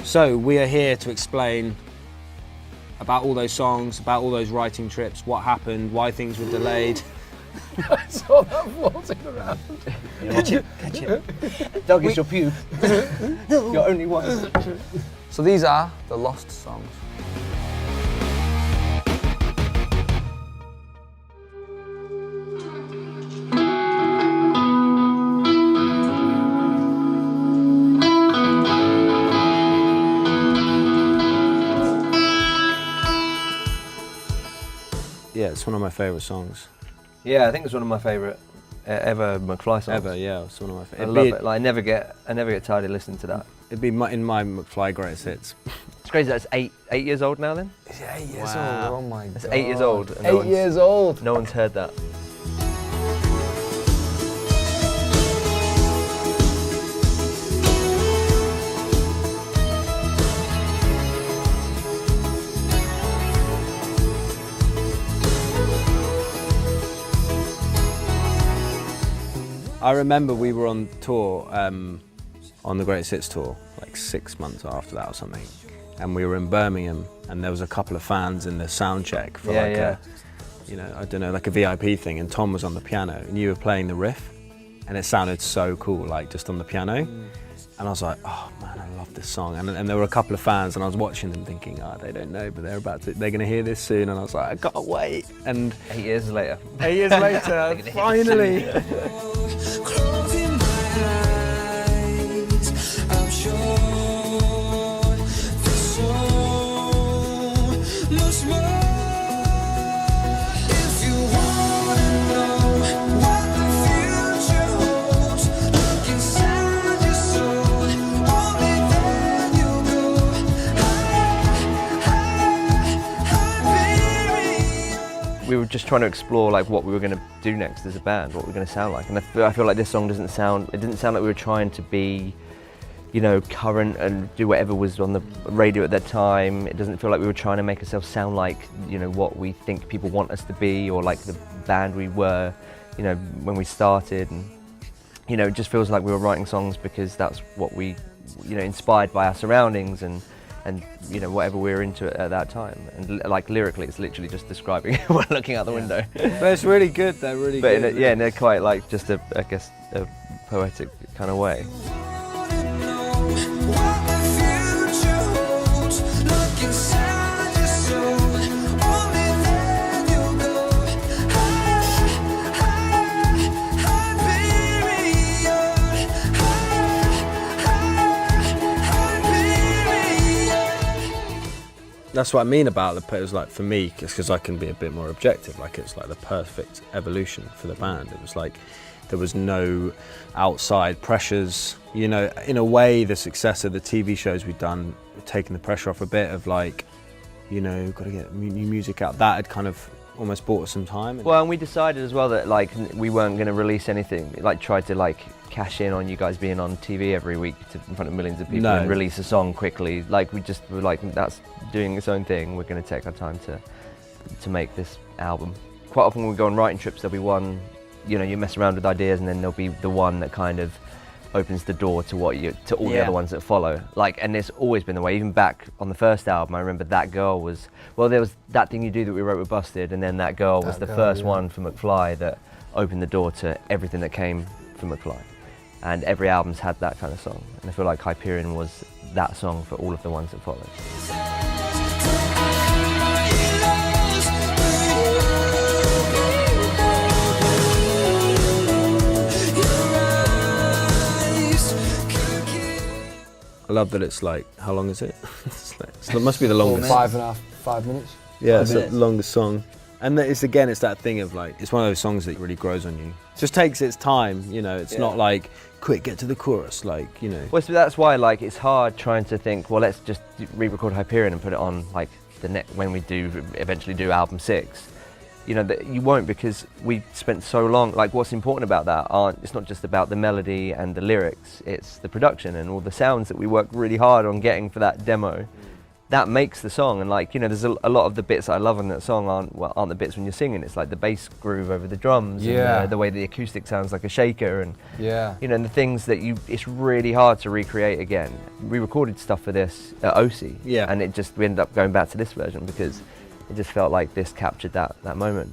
So we are here to explain about all those songs, about all those writing trips, what happened, why things were delayed. I saw that floating around. Catch it. Dog is your pube. You're only one. So these are the lost songs. Yeah, it's one of my favourite songs. Yeah, I think it's one of my favourite ever McFLY songs. Ever, yeah, it's one of my favourite. I love it. Like, I never get tired of listening to that. It'd be in my McFLY greatest hits. It's crazy. That's eight years old now. Then. Is it 8 years Wow. old? Oh my god. That's 8 years old. And 8 years old. No one's heard that. I remember we were on tour, on the Greatest Hits tour, like 6 months after that or something, and we were in Birmingham, and there was a couple of fans in the sound check for a VIP thing, and Tom was on the piano, and you were playing the riff, and it sounded so cool, like just on the piano, and I was like, oh man, I love this song, and there were a couple of fans, and I was watching them thinking, oh, they don't know, but they're gonna hear this soon, and I was like, I can't wait, and 8 years later. 8 years later, finally. Closing my eyes, I'm sure there's so much more. If you wanna know what the future holds, look inside your soul. Only then you'll go high. We were just trying to explore like what we were going to do next as a band, what we were going to sound like, and I feel like this song didn't sound like we were trying to be, you know, current and do whatever was on the radio at that time. It doesn't feel like we were trying to make ourselves sound like, you know, what we think people want us to be, or like the band we were, you know, when we started. And you know, it just feels like we were writing songs because that's what we, you know, inspired by our surroundings and you know, whatever we were into at that time. And like lyrically, it's literally just describing when looking out the window. But it's really good, they're really good. But in a quite like just a, I guess, a poetic kind of way. That's what I mean about it was like, for me, because I can be a bit more objective, like it's like the perfect evolution for the band. It was like there was no outside pressures, you know. In a way, the success of the TV shows we've done, taking the pressure off a bit of like, you know, got to get new music out. That had kind of almost bought us some time. Well, and we decided as well that like we weren't going to release anything, like try to like cash in on you guys being on TV every week in front of millions of people and release a song quickly. Like we just were like, that's doing its own thing. We're going to take our time to make this album. Quite often when we go on writing trips, there'll be one, you know, you mess around with ideas, and then there'll be the one that kind of opens the door to all the other ones that follow. Like, and it's always been the way. Even back on the first album, I remember That Girl was, well, there was That Thing You Do that we wrote with Busted, and then That Girl was the first one for McFLY that opened the door to everything that came from McFLY. And every album's had that kind of song. And I feel like Hyperion was that song for all of the ones that followed. I love that it's like, how long is it? It must be the longest. 5 minutes. Yeah, it's the longest song. And it's that thing of like, it's one of those songs that really grows on you. It just takes its time, you know, it's not like, quick, get to the chorus, like, you know. Well, so that's why like it's hard trying to think, well, let's just re-record Hyperion and put it on like when we do eventually do album 6. You know, that you won't, because we spent so long, like what's important about that it's not just about the melody and the lyrics, it's the production and all the sounds that we worked really hard on getting for that demo. that makes the song. And like, you know, there's a lot of the bits I love on that song aren't the bits when you're singing. It's like the bass groove over the drums, Yeah. and the way the acoustic sounds like a shaker, and Yeah. you know, and the things that it's really hard to recreate again. We recorded stuff for this at OC, Yeah. and we ended up going back to this version because it just felt like this captured that moment.